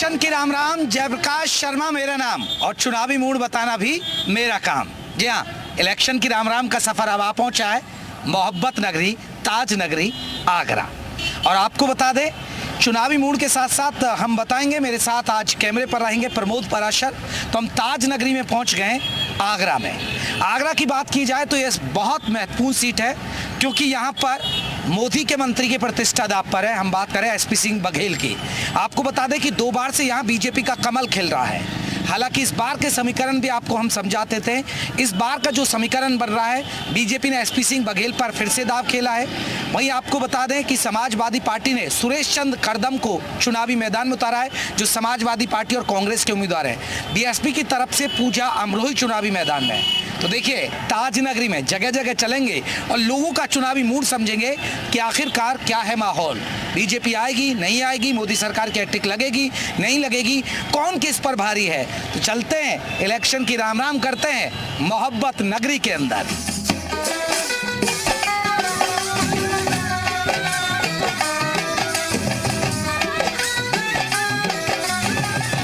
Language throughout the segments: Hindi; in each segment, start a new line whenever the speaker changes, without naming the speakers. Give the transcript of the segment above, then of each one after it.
इलेक्शन की राम राम, जयप्रकाश शर्मा मेरा नाम और चुनावी मूड बताना भी मेरा काम। जी हाँ, इलेक्शन की राम राम का सफर अब आ पहुंचा है मोहब्बत नगरी, ताज नगरी, आगरा। और आपको बता दें, चुनावी मूड के साथ साथ हम बताएंगे, मेरे साथ आज कैमरे पर रहेंगे प्रमोद पराशर। तो हम ताज नगरी में पहुंच गए आगरा में। आगरा की बात की जाए तो ये बहुत महत्वपूर्ण सीट है, क्योंकि यहाँ पर मोदी के मंत्री की प्रतिष्ठा दांव पर है। हम बात करें एसपी सिंह बघेल की। आपको बता दें कि 2 बार से यहाँ बीजेपी का कमल खिल रहा है। हालांकि इस बार के समीकरण भी आपको हम समझाते थे। इस बार का जो समीकरण बन रहा है, बीजेपी ने एसपी सिंह बघेल पर फिर से दांव खेला है। वहीं आपको बता दें कि समाजवादी पार्टी ने सुरेश चंद्र करदम को चुनावी मैदान में उतारा है, जो समाजवादी पार्टी और कांग्रेस के उम्मीदवार हैं। बीएसपी की तरफ से पूजा अमरोही चुनावी मैदान में। तो देखिए, ताज नगरी में जगह जगह चलेंगे और लोगों का चुनावी मूड समझेंगे कि आखिरकार क्या है माहौल। बीजेपी आएगी, नहीं आएगी, मोदी सरकार की हैट्रिक लगेगी, नहीं लगेगी, कौन किस पर भारी है। तो चलते हैं, इलेक्शन की राम राम करते हैं मोहब्बत नगरी के अंदर।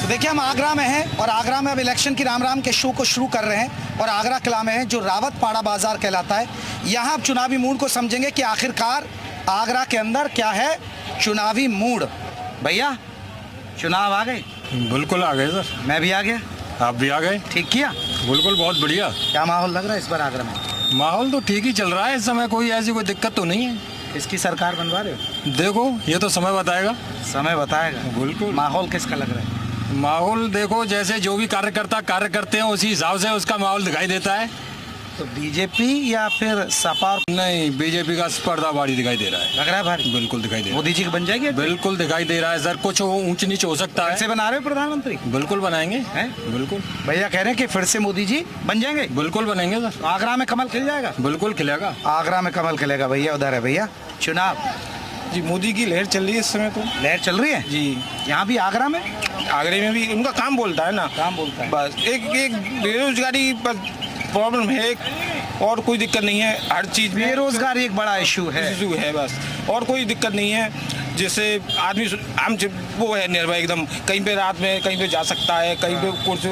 देखिए, हम आगरा में हैं और आगरा में अब इलेक्शन की राम राम के शो को शुरू कर रहे हैं और आगरा किला में है, जो रावतपाड़ा बाजार कहलाता है। यहाँ आप चुनावी मूड को समझेंगे कि आखिरकार आगरा के अंदर क्या है चुनावी मूड। भैया, चुनाव आ गए?
बिल्कुल आ गए सर।
मैं भी आ गया।
आप भी आ गए?
ठीक किया।
बिल्कुल, बहुत बढ़िया।
क्या माहौल लग रहा है इस बार आगरा में?
माहौल तो ठीक ही चल रहा है इस समय, कोई ऐसी कोई दिक्कत तो नहीं है।
किसकी सरकार बनवा रहे हो?
देखो, ये तो समय बताएगा।
समय बताएगा।
बिल्कुल।
माहौल किसका लग रहा है?
माहौल देखो, जैसे जो भी कार्यकर्ता कार्य करते हैं उसी हिसाब से उसका माहौल दिखाई देता है।
तो बीजेपी या फिर सपा?
नहीं, बीजेपी का स्पर्धा भारी दिखाई दे रहा है।
लग रहा है भारी?
बिल्कुल दिखाई दे रहा है।
मोदी जी की बन जाएगी?
बिल्कुल दिखाई दे रहा है सर। कुछ ऊंच नीच हो सकता है।
कैसे बना रहे हो प्रधानमंत्री?
बिल्कुल बनाएंगे।
हैं?
बिल्कुल।
भैया कह रहे हैं कि फिर से मोदी जी बन जाएंगे?
बिल्कुल बनेंगे सर।
आगरा में कमल खिल जाएगा?
बिल्कुल खिलेगा।
आगरा में कमल खिलेगा। भैया उधर है। भैया, चुनाव
जी, मोदी की लहर चल रही है इस समय तो।
लहर चल रही है
जी।
यहाँ भी आगरा में?
आगरे में भी उनका काम बोलता है ना।
काम बोलता है
बस एक बेरोजगारी पर प्रॉब्लम है एक, और कोई दिक्कत नहीं है। हर चीज में
बेरोजगारी एक बड़ा इशू है
बस, और कोई दिक्कत नहीं है। जैसे आदमी आम वो है निर्भय एकदम, कहीं पे रात में कहीं पे जा सकता है, कहीं पे कुछ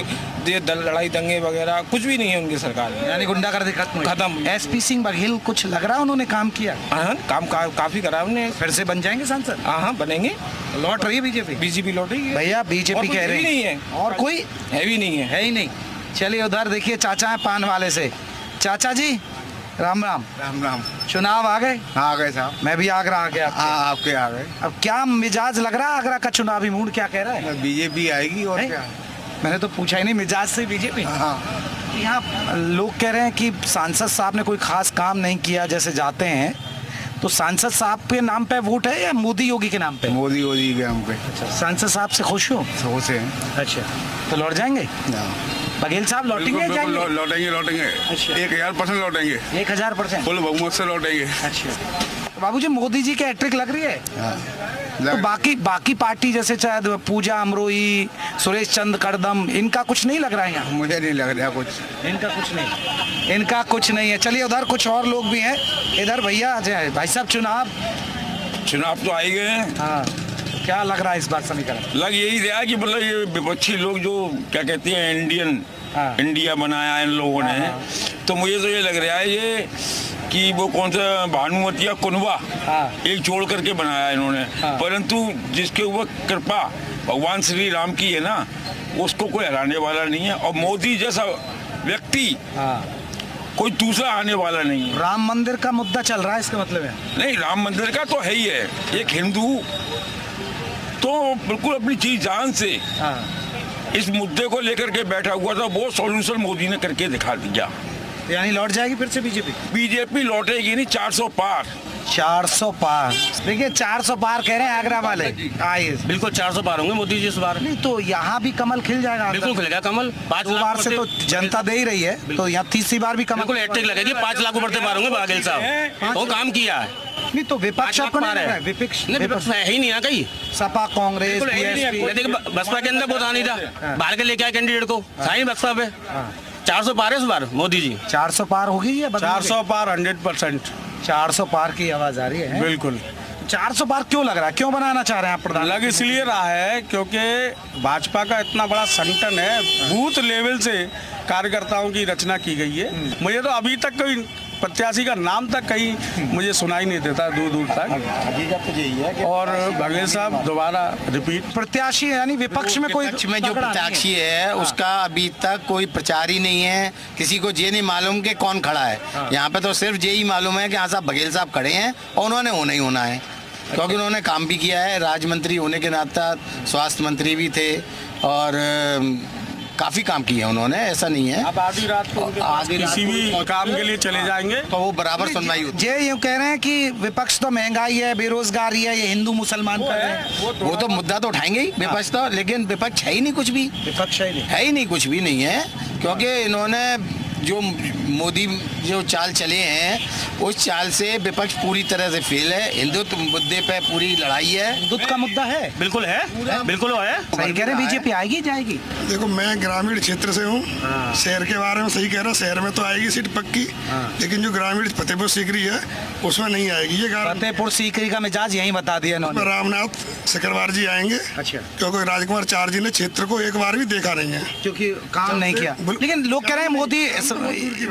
लड़ाई दंगे वगैरह कुछ भी नहीं है उनकी सरकार में।
यानी गुंडागर्दी खत्म।
खत्म।
एसपी सिंह बघेल कुछ लग रहा है उन्होंने काम किया?
हाँ, काम काफी करा उन्होंने।
फिर से बन जाएंगे सांसद?
हाँ, बनेंगे।
लौट रही है बीजेपी?
बीजेपी लौट रही है
भैया, बीजेपी कह रहे
नहीं है
और कोई
है भी नहीं
है ही नहीं। चलिए उधर देखिए, चाचा है पान वाले से। चाचा जी, राम राम।
राम राम।
चुनाव आ गए?
हाँ, आ गए साहब।
मैं भी आगरा आ गया।
हाँ, आपके आ गए।
अब क्या मिजाज लग रहा है आगरा का? चुनावी मूड क्या कह रहा है?
बीजेपी आएगी और
है?
क्या।
मैंने तो पूछा ही नहीं, मिजाज से बीजेपी।
हाँ,
यहाँ लोग कह रहे हैं कि सांसद साहब ने कोई खास काम नहीं किया, जैसे जाते हैं तो सांसद साहब के नाम पे वोट है या मोदी योगी के नाम पे?
मोदी के हम पे।
सांसद साहब से खुश हो?
सोच हैं।
अच्छा, तो लौट जाएंगे? बघेल साहब लौटेंगे?
लौटेंगे।
अच्छा।
1000% लौटेंगे।
1000%?
फुल बहुमत से लौटेंगे।
अच्छा बाबूजी, मोदी जी की हैट्रिक लग रही है? तो
लग-
बाकी पार्टी जैसे चाहे पूजा अमरोही, सुरेश चंद्र करदम, इनका कुछ नहीं लग रहा है यहाँ?
मुझे नहीं लग रहा कुछ।
इनका कुछ नहीं, इनका कुछ नहीं है। चलिए उधर कुछ और लोग भी हैं। इधर भैया अजय भाई साहब,
चुनाव तो आ ही गए हैं।
हाँ, क्या लग रहा है इस बार समीकरण?
लग यही रहा है कि मतलब ये विपक्षी लोग जो क्या कहते हैं
हाँ।
इंडिया बनाया है इन लोगों ने।
हाँ।
तो मुझे तो ये लग रहा है ये कि वो कौन सा भानुमति या कुनबा,
हाँ।
एक जोड़ करके बनाया है इन्होंने।
हाँ।
परंतु जिसके ऊपर कृपा भगवान श्री राम की है ना, उसको कोई हराने वाला नहीं है। और मोदी जैसा व्यक्ति
हाँ।
कोई दूसरा आने वाला नहीं है।
राम मंदिर का मुद्दा चल रहा है, इसका मतलब है?
नहीं, राम मंदिर का तो है ही है। एक हिंदू तो बिल्कुल अपनी चीज जान से
हाँ।
इस मुद्दे को लेकर के बैठा हुआ था, वो सॉल्यूशन मोदी ने करके दिखा दिया।
यानी लौट जाएगी फिर से बीजेपी?
बीजेपी लौटेगी नहीं, 400 पार।
400 पार? देखिए, 400 पार कह रहे हैं आगरा वाले। आइए,
बिल्कुल 400 पार होंगे मोदी जी इस बार।
नहीं तो यहाँ भी कमल खिल जाएगा?
बिल्कुल खिलेगा कमल। 5
2
लाख
बार से तो जनता दे ही रही है, तो यहाँ तीसरी बार भी कमल?
बिल्कुल हैट्रिक लगेगी। 5 लाख ऊपर से पार होंगे बघेल साहब। वो काम किया है।
नहीं तो विपक्ष आपको नहीं लग रहा है?
विपक्ष है ही नहीं है कहीं।
सपा, कांग्रेस,
बिल्कुल है ही नहीं है। देखिए, बसपा के अंदर बहुत आनी था, बाहर के लेके आए कैंडिडेट को, था ही बसपा पे। 400 पार है इस बार मोदी जी।
400 पार होगी या
400 पार 100%।
400 पार की आवाज आ रही है?
बिल्कुल।
400 पार क्यों लग रहा है, क्यों बनाना चाह रहे हैं आप प्रधान?
लग इसलिए रहा है क्योंकि भाजपा का इतना बड़ा संगठन है, बूथ लेवल से कार्यकर्ताओं की रचना की गई है। मुझे तो अभी तक कोई प्रत्याशी का नाम तक कहीं मुझे सुनाई नहीं देता दूर दूर तक।
हकीकत तो यही है कि
और बघेल साहब दोबारा रिपीट।
प्रत्याशी यानी विपक्ष में कोई
विपक्ष में जो प्रत्याशी है उसका अभी तक कोई प्रचार ही नहीं है। किसी को ये नहीं मालूम कि कौन खड़ा है। यहाँ पे तो सिर्फ यही मालूम है कि हाँ साहब बघेल साहब खड़े हैं और उन्होंने होना ही होना है, क्योंकि उन्होंने काम भी किया है। राज्य मंत्री होने के नाते स्वास्थ्य मंत्री भी थे और काफी काम किए उन्होंने, ऐसा नहीं है।
अब आधी रात को उनके पास किसी भी काम के लिए चले जाएंगे
तो वो बराबर सुनवाई होती
ये यूँ कह रहे हैं कि विपक्ष तो महंगाई है, बेरोजगारी है, ये हिंदू मुसलमान कर रहे हैं।
वो तो मुद्दा तो उठाएंगे ही विपक्ष तो, लेकिन विपक्ष है ही नहीं कुछ भी,
विपक्ष
है ही नहीं, कुछ भी नहीं है। क्योंकि इन्होंने जो मोदी जो चाल चले हैं उस चाल से विपक्ष पूरी तरह से फेल है। हिंदुत्व मुद्दे पे पूरी लड़ाई है।
हिंदुत्व का मुद्दा है,
बिल्कुल है, बिल्कुल है।
सही कह रहे हैं, बीजेपी आएगी जाएगी।
देखो मैं ग्रामीण क्षेत्र से हूँ, शहर के बारे में सही कह रहा, शहर में तो आएगी सीट पक्की, लेकिन जो ग्रामीण फतेहपुर सीकरी है उसमें नहीं आएगी। ये
फतेहपुर सीकरी का मिजाज यहीं बता दिया इन्होंने।
रामनाथ सिकरवार जी आएंगे।
अच्छा।
क्योंकि राजकुमार चार जी ने क्षेत्र को एक बार भी देखा नहीं है,
क्योंकि काम नहीं किया। लेकिन लोग कह रहे हैं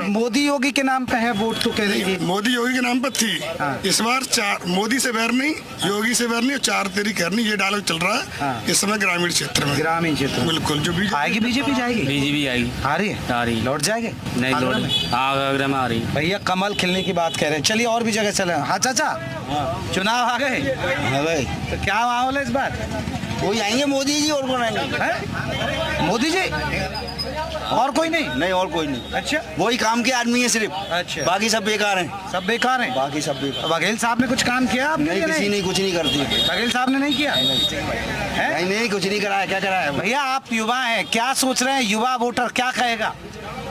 मोदी योगी के नाम पे है वोट, तो कह रहे हैं
मोदी योगी के नाम पर थी। इस बार चार मोदी से बैर नहीं, योगी से बैर नहीं और चार तेरी करनी, ये डायलॉग चल रहा है इस समय ग्रामीण क्षेत्र में।
ग्रामीण क्षेत्र
बिल्कुल। जो
आएगी बीजेपी जाएगी,
बीजेपी आएगी।
आ रही है,
आ रही,
लौट जाएंगे
नहीं
आगरा
लौट,
में?
आगरा में आ रही।
भैया कमल खिलने की बात कह रहे हैं, चलिए और भी जगह चले। हाँ चाचा, चुनाव आ गए,
हाँ भाई,
तो क्या माहौल है इस बार?
वही आएंगे मोदी जी, और कौन आएंगे?
मोदी जी और कोई नहीं?
नहीं और कोई नहीं।
अच्छा,
वही काम के आदमी है सिर्फ,
अच्छा,
बाकी सब बेकार हैं।
सब बेकार हैं।
बाकी सब बेकार।
बघेल साहब ने कुछ काम किया आपके लिए?
किसी ने कुछ नहीं करती।
बघेल साहब ने नहीं किया है?
नहीं कुछ नहीं कराया। क्या कराया
भैया आप युवा हैं, क्या सोच रहे हैं? युवा वोटर क्या कहेगा?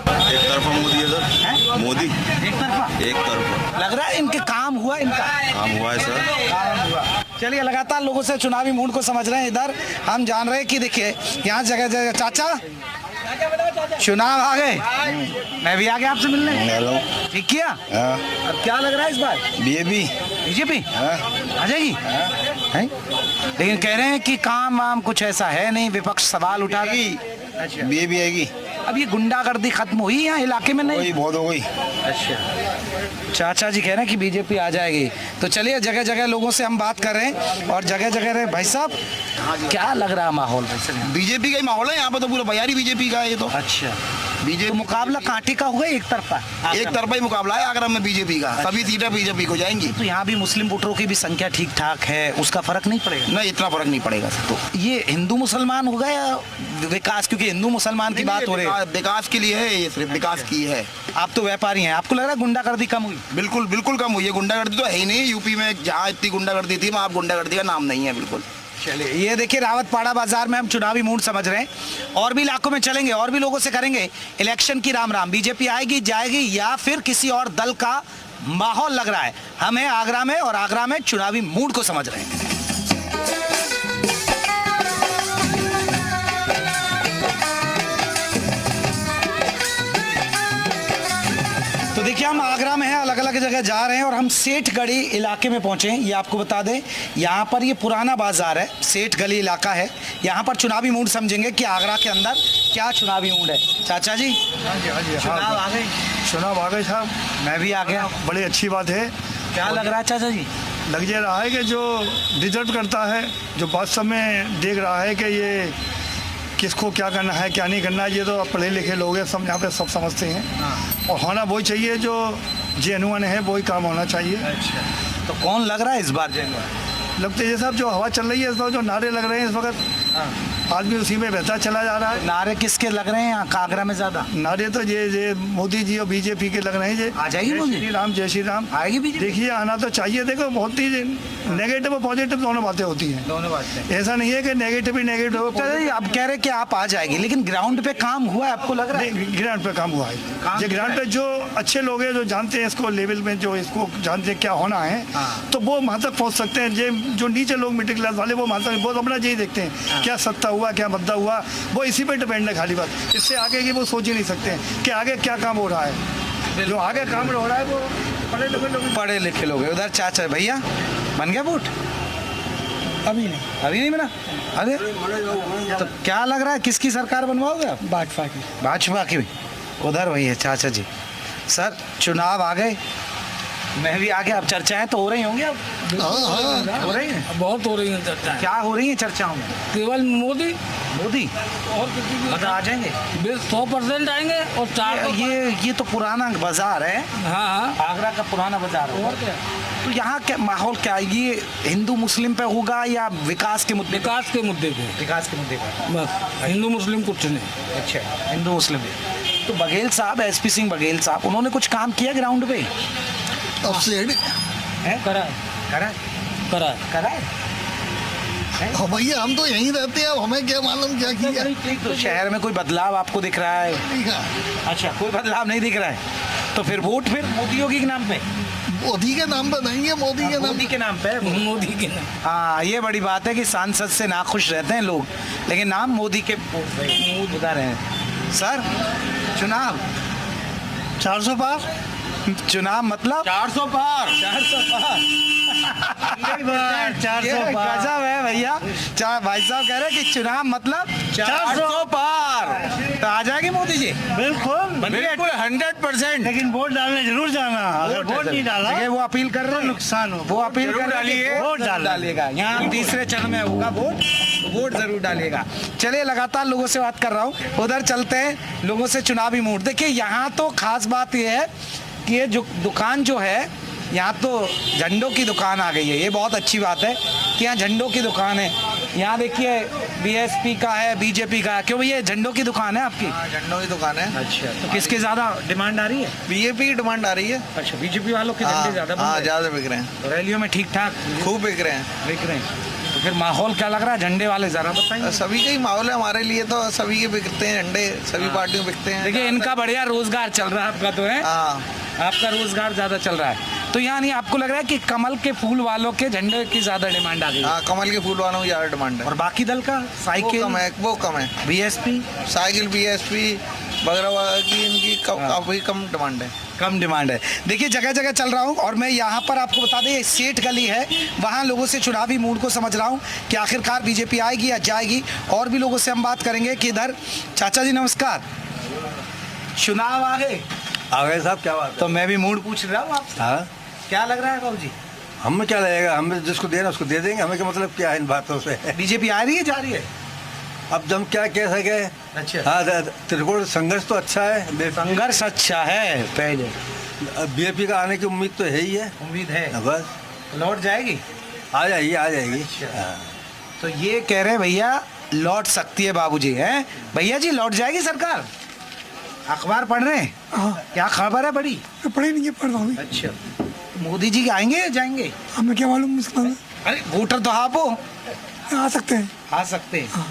एक तरफा मोदी है सर, मोदी
एक तरफा लग रहा है। इनके काम हुआ, इनका
काम हुआ है सर,
काम हुआ। चलिए लगातार लोगों से चुनावी मूड को समझ रहे हैं। इधर हम जान रहे हैं कि देखिए यहाँ जगह जगह चाचा चुनाव आ गए, मैं भी आ गया आपसे मिलने।
हेलो,
ठीक किया। अब क्या लग रहा है इस बार? बीजेपी आ जाएगी हैं? लेकिन कह रहे हैं कि काम वाम कुछ ऐसा है नहीं, विपक्ष सवाल उठा रही। अच्छा,
बीजेपी आएगी।
अब ये गुंडागर्दी खत्म हुई यहाँ इलाके में नहीं?
बहुत हो गई।
अच्छा, चाचा जी कह रहे हैं कि बीजेपी आ जाएगी। तो चलिए जगह जगह लोगों से हम बात कर रहे हैं और जगह जगह रहे। भाई साहब क्या लग रहा है माहौल?
बीजेपी का ही माहौल है यहाँ पे, तो पूरा बयारी बीजेपी का है ये तो।
अच्छा, बीजेपी तो मुकाबला कांटे का होगा, एक तरफा
ही मुकाबला है आगरा में बीजेपी का। सभी सीटें बीजेपी को जाएंगी।
तो यहाँ भी मुस्लिम वोटरों की भी संख्या ठीक ठाक है, उसका फर्क नहीं पड़ेगा?
नहीं, इतना फर्क नहीं पड़ेगा।
तो ये हिंदू मुसलमान होगा या विकास? क्योंकि हिंदू मुसलमान की बात हो रही है,
विकास के लिए है ये, सिर्फ विकास की है।
आप तो व्यापारी हैं, आपको लग रहा है गुंडागर्दी कम हुई?
बिल्कुल बिल्कुल कम हुई है। गुंडागर्दी तो है ही नहीं यूपी में। जहाँ इतनी गुंडागर्दी थी वहाँ गुंडागर्दी का नाम नहीं है बिल्कुल।
चलिए ये देखिए रावतपाड़ा बाजार में हम चुनावी मूड समझ रहे हैं। और भी इलाकों में चलेंगे और भी लोगों से करेंगे इलेक्शन की राम राम। बीजेपी आएगी जाएगी या फिर किसी और दल का माहौल लग रहा है? हम हैं आगरा में और आगरा में चुनावी मूड को समझ रहे हैं। तो देखिए हम आगरा में हैं, अलग अलग जगह जा रहे हैं और हम सेठ गली इलाके में पहुंचे हैं। ये आपको बता दें, यहाँ पर ये पुराना बाजार है, सेठ गली इलाका है। यहाँ पर चुनावी मूड समझेंगे कि आगरा के अंदर क्या चुनावी मूड है। चाचा जी चुनाव आ गए?
चुनाव आ गए साहब,
मैं भी आ गया।
बड़ी अच्छी बात है।
क्या लग रहा है चाचा जी?
लग जा रहा है कि जो डिजर्व करता है, जो वास्तव में देख रहा है कि ये किसको क्या करना है क्या नहीं करना है, ये तो पढ़े लिखे लोग हैं, सब यहाँ पे सब समझते हैं। और होना वही चाहिए जो जेनुअन है, वही काम होना चाहिए।
अच्छा, तो कौन लग रहा है इस बार जेनुअन?
लगते ये सब जो हवा चल रही है इस वक्त, जो नारे लग रहे हैं इस वक्त, आदमी उसी में बहता चला जा रहा है।
नारे किसके लग रहे हैं यहाँ आगरा में ज्यादा?
नारे तो ये मोदी जी और बीजेपी के लग रहे हैं।
आ जाएगी
जय श्री राम, जय श्री राम।
आएगी बीजेपी?
देखिए आना तो चाहिए। देखो बहुत ही नेगेटिव और पॉजिटिव दोनों बातें होती हैं।
दोनों बातें,
ऐसा नहीं है कि नेगेटिव ही नेगेटिव।
अब कह रहे कि आप आ जाएगी, लेकिन ग्राउंड पे काम हुआ है आपको लग रहा है?
ग्राउंड पे काम हुआ है। ये ग्राउंड पे जो अच्छे लोग हैं, जो जानते हैं इसको लेवल में, जो इसको जानते हैं क्या होना है, तो वो वहाँ तक पहुँच सकते हैं। जो नीचे लोग मिडिल क्लास वाले वो वहाँ तक बहुत अपना यही देखते हैं, क्या सत्ता हुआ क्या बद्दा हुआ, वो इसी पे डिपेंड है खाली बात। इससे आगे की वो सोच ही नहीं सकते हैं कि आगे क्या काम हो रहा है। जो आगे काम हो रहा है वो पढ़े लिखे लोग।
उधर चाचा भैया बन गया वोट?
अभी नहीं।
अभी नहीं बना? अरे तो क्या लग रहा है किसकी सरकार बनवाओगे आप?
भाजपा की।
भाजपा की? उधर वही है चाचा जी। सर चुनाव आ गए, मैं भी आ गया, अब चर्चाएं तो हो रही होंगी अब? हो रही है,
बहुत हो रही है चर्चाएं।
क्या हो रही है चर्चाओं में?
केवल मोदी
मोदी
और किसी की
मतलब आ जाएंगे?
100% आएंगे और 4
ये तो पुराना बाजार है।
हाँ
आगरा का पुराना बाजार है।
और क्या,
तो यहाँ क्या माहौल क्या है? ये हिंदू मुस्लिम पे होगा या विकास के मुद्दे?
विकास के मुद्दे पे,
विकास के मुद्दे पर
बस। हिंदू मुस्लिम कुछ नहीं।
अच्छा, हिंदू मुस्लिम भी। तो बघेल साहब, एसपी सिंह बघेल साहब, उन्होंने कुछ काम किया ग्राउंड पे?
अब से करा है,
करा
करा है।
करा है?
भैया हम तो यहीं रहते हैं, अब हमें क्या मालूम क्या किया।
तो शहर में कोई बदलाव आपको दिख रहा है? अच्छा, कोई बदलाव नहीं दिख रहा है। तो फिर वोट फिर मोदी योगी के नाम पे?
मोदी के नाम पे देंगे, मोदी के नाम।
मोदी के नाम पे?
मोदी के नाम।
हाँ, ये बड़ी बात है कि सांसद से नाखुश रहते हैं लोग, लेकिन नाम मोदी के बता रहे हैं। सर चुनाव
400 पार।
चुनाव मतलब
400 पार।
400 पार।
400 पार।
गजब है भैया। भाई साहब कह रहे हैं कि चुनाव मतलब 400 पार। तो आ जाएगी मोदी जी?
बिल्कुल
बिल्कुल 100%।
लेकिन वोट डालने जरूर जाना। अगर वोट नहीं डाला
देखिए वो अपील कर रहे हैं,
नुकसान हो।
वो अपील कर रहे हैं,
वोट
डालिएगा। यहाँ तीसरे चरण में होगा वोट जरूर डालिएगा। चलिए, लगातार लोगों से बात कर रहा हूँ, उधर चलते हैं, लोगों से चुनावी मूड। देखिए यहाँ तो खास बात ये है कि ये जो दुकान जो है, यहाँ तो झंडों की दुकान आ गई है। ये बहुत अच्छी बात है कि यहाँ झंडों की दुकान है। यहाँ देखिए बीएसपी का है, बीजेपी का है। क्यों भैया झंडों की दुकान है आपकी?
झंडों की दुकान है।
अच्छा, तो किसकी ज्यादा डिमांड आ रही है?
बीजेपी की डिमांड आ रही है।
अच्छा, बीजेपी वालों के झंडे ज्यादा बन रहे हैं?
ज्यादा बिक रहे हैं।
तो रैलियों में ठीक ठाक
खूब बिक रहे हैं।
बिक रहे हैं। तो फिर माहौल क्या लग रहा है झंडे वाले, जरा बताइए।
सभी का ही माहौल है हमारे लिए, तो सभी के बिकते हैं झंडे, सभी पार्टियों बिकते हैं।
देखिए इनका बढ़िया रोजगार चल रहा है, आपका तो है। आपका रोजगार ज्यादा चल रहा है। तो यानी आपको लग रहा है कि कमल के फूल वालों के झंडे की ज्यादा डिमांड आ गई?
हाँ, कमल के फूल वालों की ज्यादा डिमांड है।
और बाकी दल का? साइकिल
वो कम है।
बीएसपी,
साइकिल, बीएसपी वगैरह की इनकी काफी कम डिमांड है।
कम डिमांड है। देखिए जगह जगह चल रहा हूँ और मैं यहाँ पर आपको बता दें, सेठ गली है, वहाँ लोगों से चुनावी मूड को समझ रहा हूँ कि आखिरकार बीजेपी आएगी या जाएगी। और भी लोगों से हम बात करेंगे कि इधर चाचा जी नमस्कार, चुनाव आ गए
साहब, क्या बात?
तो मैं भी मूड पूछ रहा हूँ आपसे।
हाँ,
क्या लग रहा है बाबू जी?
हमें क्या लगेगा, हमें जिसको देना उसको दे देंगे, हमें क्या मतलब क्या है इन बातों से?
बीजेपी आ रही है, जा रही है?
अब हम क्या कह सके।
अच्छा,
हाँ, त्रिकोण संघर्ष तो अच्छा है,
संघर्ष अच्छा है। पहले
बीजेपी का आने की उम्मीद तो है ही है।
उम्मीद है,
बस
लौट जाएगी।
आ जाएगी, आ जाएगी।
तो ये कह रहे भैया लौट सकती है बाबूजी, हैं भैया जी? लौट जाएगी सरकार? अखबार पढ़ रहे हैं? क्या खबर है बड़ी?
पढ़े नहीं है, पढ़ रहा हूँ।
अच्छा, मोदी जी आएंगे या जाएंगे?
हमें क्या मालूम।
अरे वोटर तो आप हो,
आ सकते हैं।
आ सकते हैं,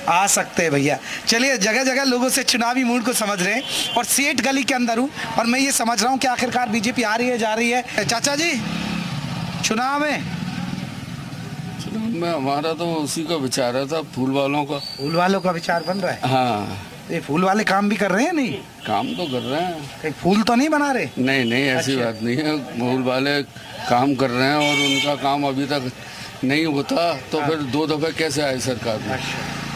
आ सकते हैं भैया। चलिए, जगह जगह लोगों से चुनावी मूड को समझ रहे हैं और सेठ गली के अंदर हूँ और मैं ये समझ रहा हूँ कि आखिरकार बीजेपी आ रही है, जा रही है। चाचा जी चुनाव में
हमारा तो उसी का विचार था, फूल वालों का।
फूल वालों का विचार बन रहा है?
हाँ।
ये फूल वाले काम भी कर रहे हैं? नहीं,
काम तो कर रहे हैं।
कहीं फूल तो नहीं बना रहे?
नहीं नहीं, ऐसी बात नहीं है। फूल वाले काम कर रहे हैं और उनका काम अभी तक नहीं होता, तो फिर 2 दफे कैसे आए सरकार में?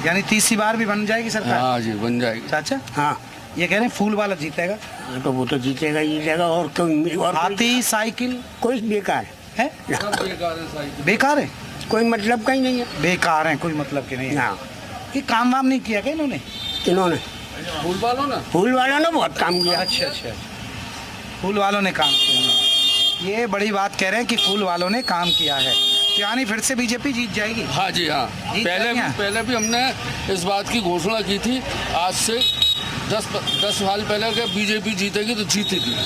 यानी तीसरी बार भी बन जाएगी सरकार?
हाँ जी, बन जाएगी।
चाचा
हाँ,
ये कह रहे हैं फूल वाला जीतेगा?
तो वो तो जीतेगा ही जीतेगा। और कोई
हाथी साइकिल
कोई बेकार
है? बेकार है,
कोई मतलब का ही नहीं है।
बेकार है, कोई मतलब के नहीं है।
हाँ,
कि काम वाम नहीं किया क्या इन्होंने?
इन्होंने
फूल वालों ने
बहुत काम किया।
अच्छा अच्छा, फूल वालों ने काम किया। ये बड़ी बात कह रहे हैं कि फूल वालों ने काम किया है। यानी फिर से बीजेपी जीत जाएगी?
हाँ जी, हाँ। पहले भी हमने इस बात की घोषणा की थी, आज से 10 साल पहले कि बीजेपी जीतेगी तो जीतेगी।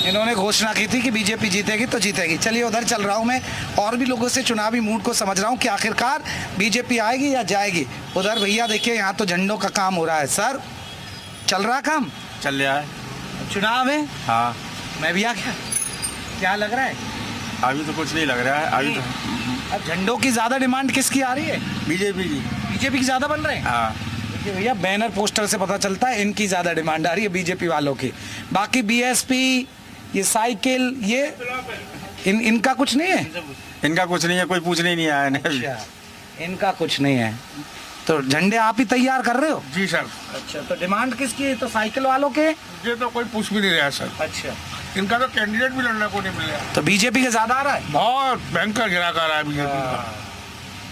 इन्होंने घोषणा की थी कि बीजेपी जीतेगी तो जीतेगी। चलिए, उधर चल रहा हूँ मैं और भी लोगों से चुनावी मूड को समझ रहा हूँ कि आखिरकार बीजेपी आएगी या जाएगी। उधर भैया देखिए, यहाँ तो झंडों का काम हो रहा है। सर चल रहा काम?
चल रहा है।
चुनाव है?
हाँ।
मैं भी आ गया। क्या लग रहा है?
अभी तो कुछ नहीं लग रहा है। अभी तो
अब झंडों की ज्यादा डिमांड किसकी आ रही है?
बीजेपी की।
बीजेपी की ज्यादा बन रहे हैं?
हाँ।
देखिए भैया, बैनर पोस्टर से पता चलता है इनकी ज्यादा डिमांड आ रही है, बीजेपी वालों की। बाकी बीएसपी, ये साइकिल, ये इनका कुछ नहीं है।
इनका कुछ नहीं है, कोई पूछने नहीं आया इन्हें अभी।
इनका कुछ नहीं है, तो झंडे आप ही तैयार कर रहे हो?
जी सर।
अच्छा, तो डिमांड किसकी है? तो साइकिल वालों के?
ये तो कोई पूछ भी नहीं रहा सर।
अच्छा,
इनका तो कैंडिडेट भी लड़ने को नहीं मिल रहा।
तो बीजेपी के ज्यादा आ रहा है?
बहुत भयंकर गिरा कर रहा है बीजेपी का।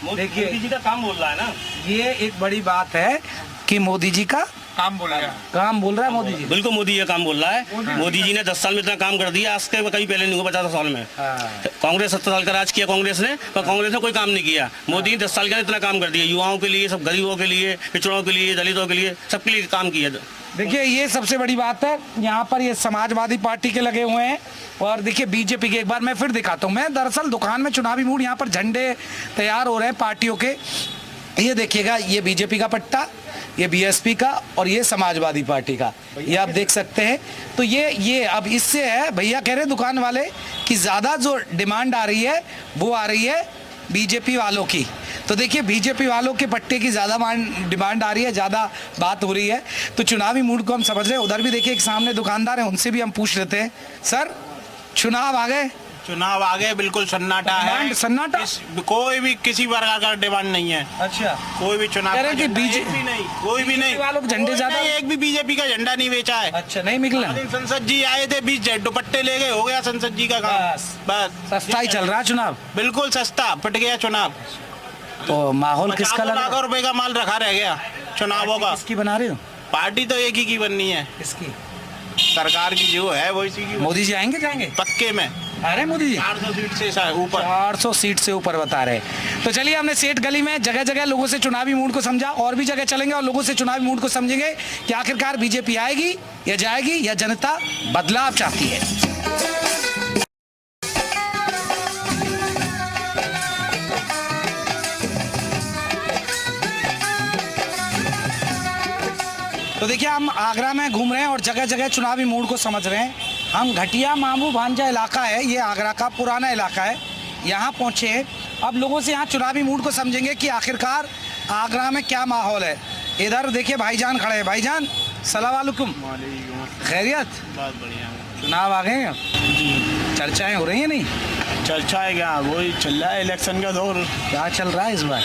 देखिए,
मोदी जी का काम बोल रहा है ना,
ये एक बड़ी बात है कि मोदी जी का
काम बोल रहा है।
काम बोल रहा है मोदी जी।
बिल्कुल मोदी ये काम बोल रहा है। मोदी जी ने 10 साल में इतना काम कर दिया, आज के कहीं पहले नहीं हुआ 50 साल में। कांग्रेस 70 साल का राज किया कांग्रेस ने, पर कांग्रेस ने कोई काम नहीं किया। मोदी ने 10 साल के अंदर इतना काम कर दिया, युवाओं के लिए, सब गरीबों के लिए, पिछड़ों के लिए, दलितों के लिए, सबके लिए काम किया।
देखिए, ये सबसे बड़ी बात है। यहाँ पर ये समाजवादी पार्टी के लगे हुए हैं, और देखिए बीजेपी के, एक बार मैं फिर दिखाता हूँ। मैं दरअसल दुकान में चुनावी मूड, यहाँ पर झंडे तैयार हो रहे हैं पार्टियों के। ये देखिएगा, ये बीजेपी का पट्टा, ये बीएसपी का, और ये समाजवादी पार्टी का, ये आप देख सकते हैं। तो ये अब इससे है, भैया कह रहे हैं दुकान वाले कि ज़्यादा जो डिमांड आ रही है वो आ रही है बीजेपी वालों की। तो देखिए, बीजेपी वालों के पट्टे की ज़्यादा डिमांड आ रही है, ज़्यादा बात हो रही है। तो चुनावी मूड को हम समझ रहे हैं। उधर भी देखिए एक सामने दुकानदार है, उनसे भी हम पूछ लेते हैं। सर, चुनाव आ गए?
चुनाव आगे बिल्कुल सन्नाटा है।
सन्नाटा?
कोई भी किसी प्रकार का डिमांड नहीं है।
अच्छा,
कोई भी चुनाव
कह रहे कि
भी नहीं, कोई भी नहीं,
वालों के झंडे ज्यादा,
एक भी बीजेपी का झंडा नहीं बेचा है।
अच्छा, नहीं निकला।
संसद जी आए थे, 20 दुपट्टे ले गए, हो गया संसद जी का काम। बस
सस्ता ही चल रहा है चुनाव,
बिल्कुल सस्ता पिट गया चुनाव।
तो माहौल किसका लग रहा है?
लाखों रुपए का माल रखा रह गया चुनावों का।
किसकी बना रहे हो?
पार्टी तो एक ही की बननी है।
किसकी?
सरकार की जो है वो इसी की।
मोदी जी आएंगे? जाएंगे
पक्के में।
अरे मोदी जी
400 सीट से ऊपर,
400 सीट से ऊपर बता रहे। तो चलिए, हमने सेठ गली में जगह जगह लोगों से चुनावी मूड को समझा, और भी जगह चलेंगे और लोगों से चुनावी मूड को समझेंगे कि आखिरकार बीजेपी आएगी या जाएगी, या जनता बदलाव चाहती है। तो देखिए, हम आगरा में घूम रहे हैं और जगह जगह चुनावी मूड को समझ रहे हैं। हम घटिया मामू भांजा इलाका है, ये आगरा का पुराना इलाका है, यहाँ पहुँचे हैं। अब लोगों से यहाँ चुनावी मूड को समझेंगे कि आखिरकार आगरा में क्या माहौल है। इधर देखिए भाईजान खड़े हैं। भाईजान, सलाम वालेकुम। खैरियत?
बहुत बढ़िया।
चुनाव आ गए हैं जी, चर्चाएँ हो रही हैं? नहीं
चर्चा है क्या, वही चल रहा है इलेक्शन का दौर।
क्या चल रहा है इस बार?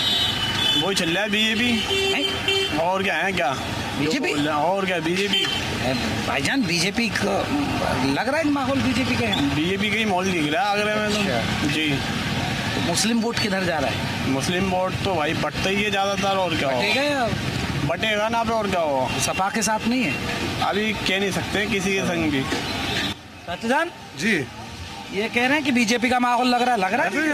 वही चल रहा है बीजेपी, और क्या है, क्या
बीजेपी
और क्या बीजेपी।
भाईजान, बीजेपी का लग रहा है माहौल बीजेपी का है?
बीजेपी का ही माहौल दिख रहा है आगरा में तो। जी,
तो मुस्लिम वोट किधर जा रहा है?
मुस्लिम वोट तो भाई बढ़ता ही है ज़्यादातर, और क्या
बटेगा?
बटेगा ना पे, और क्या होगा।
सपा के साथ नहीं है?
अभी कह नहीं सकते किसी के संग भी।
सत्यजान
जी,
ये कह रहे हैं कि बीजेपी का माहौल लग रहा है।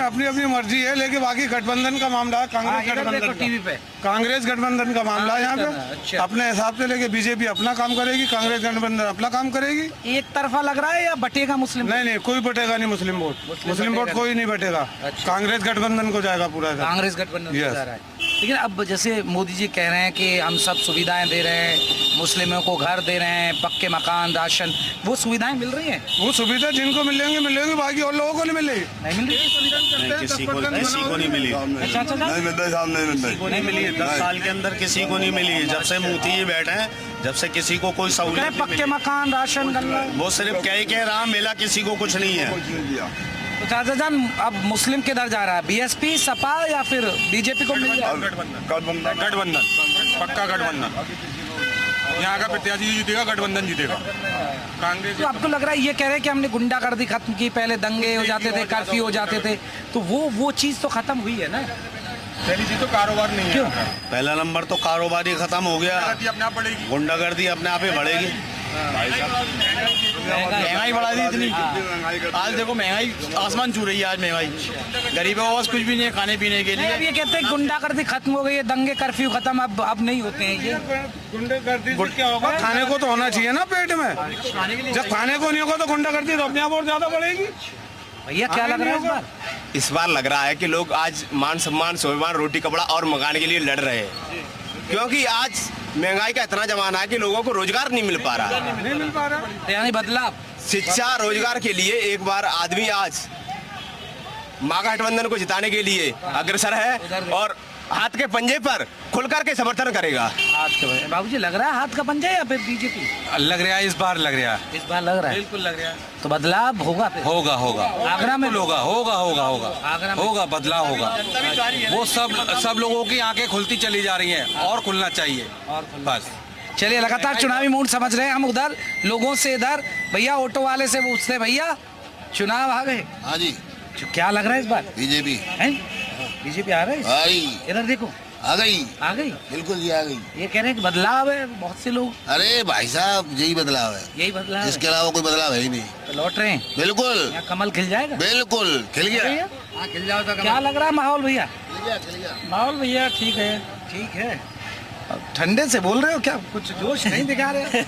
अपनी अपनी मर्जी है, लेकिन बाकी गठबंधन का मामला है, कांग्रेस गठबंधन
टीवी पे
कांग्रेस गठबंधन का मामला है यहाँ पे। अपने हिसाब से लेके बीजेपी अपना काम करेगी, कांग्रेस गठबंधन अपना काम करेगी।
एक तरफा लग रहा है या बटेगा मुस्लिम?
नहीं, कोई बटेगा नहीं मुस्लिम वोट। मुस्लिम वोट कोई नहीं बटेगा। कांग्रेस गठबंधन को जाएगा पूरा।
कांग्रेस गठबंधन को जा रहा है। लेकिन अब जैसे मोदी जी कह रहे हैं कि हम सब सुविधाएं दे रहे हैं, मुस्लिमों को घर दे रहे हैं, पक्के मकान, राशन, वो सुविधाएं मिल रही हैं?
वो सुविधा जिनको मिलेंगे, बाकी और लोगों को नहीं मिल रही।
नहीं मिल रही,
किसी को नहीं मिली।
नहीं मिली 10 साल के अंदर, किसी को नहीं मिली। जब से मोदी जी बैठे हैं, जब से किसी को कोई सहूलियत
पक्के मकान, राशन, गन्ना,
वो सिर्फ कह रहा मिला, किसी को कुछ नहीं है।
तो चाचा जान, अब मुस्लिम किधर जा रहा है? बीएसपी, सपा, या फिर बीजेपी को मिल जाए?
गठबंधन, पक्का गठबंधन। यहाँ का प्रत्याशी जीतेगा, गठबंधन जीतेगा। कांग्रेस
तो आपको लग रहा है, ये कह रहे हैं कि हमने गुंडागर्दी खत्म की, पहले दंगे हो जाते थे, कर्फ्यू हो जाते थे, तो वो चीज़ तो खत्म हुई है ना?
पहली चीज तो कारोबार नहीं
क्यों?
है।
पहला नंबर तो कारोबार ही खत्म हो गया,
अपने आप बढ़ेगी,
गुंडागर्दी अपने आप ही बढ़ेगी। महंगाई बढ़ा दी इतनी। आज देखो महंगाई आसमान छू रही है। आज महंगाई, गरीबों को बस कुछ भी नहीं है खाने पीने के लिए।
अब ये कहते हैं गुंडागर्दी खत्म हो गई है, दंगे कर्फ्यू खत्म, अब नहीं होते हैं ये।
गुंडागर्दी से क्या होगा? खाने को तो होना चाहिए ना पेट में। जब खाने को नहीं होगा तो गुंडागर्दी तो अपने आप और ज्यादा बढ़ेगी।
भैया, क्या लग रहा है इस बार?
इस बार लग रहा है कि लोग आज मान सम्मान, स्वाभिमान, रोटी कपड़ा और मकान के लिए लड़ रहे हैं, क्योंकि आज महंगाई का इतना जमाना है कि लोगों को रोजगार नहीं मिल पा रहा।
यानी बदलाव,
शिक्षा, रोजगार के लिए एक बार आदमी आज महागठबंधन को जिताने के लिए अग्रसर है और हाथ के पंजे पर खुलकर के समर्थन करेगा।
हाथ हाथ का बाबूजी लग रहा है हाथ का पंजा या फिर बीजेपी?
लग रहा है इस बार लग रहा है,
इस बार लग रहा है,
बिल्कुल लग रहा है।
तो बदलाव होगा फिर?
होगा होगा
आगरा में
होगा होगा होगा होगा
आगरा में
होगा, बदलाव होगा। वो सब लोगों की आंखें खुलती चली जा रही हैं और खुलना चाहिए और बस।
चलिए लगातार चुनावी मूड समझ रहे हैं हम उधर लोगों से, इधर भैया ऑटो वाले से पूछते, भैया चुनाव आ गए?
हाँ जी।
क्या लग रहा है इस बार?
बीजेपी
है, बीजेपी आ रही
आई,
इधर देखो
आ गई,
आ गई,
बिल्कुल जी आ गई।
ये कह रहे हैं कि बदलाव है, बहुत से लोग।
अरे भाई साहब यही बदलाव है,
यही बदलाव,
इसके अलावा कोई बदलाव है ही नहीं।
तो लौट रहे हैं
बिल्कुल,
यहाँ कमल खिल जाएगा?
बिल्कुल खिल गया,
खिल जाओ तो क्या लग रहा है माहौल भैया?
खिल गया।
माहौल भैया ठीक है, ठीक है। ठंडे से बोल रहे हो क्या, कुछ जोश नहीं दिखा रहे?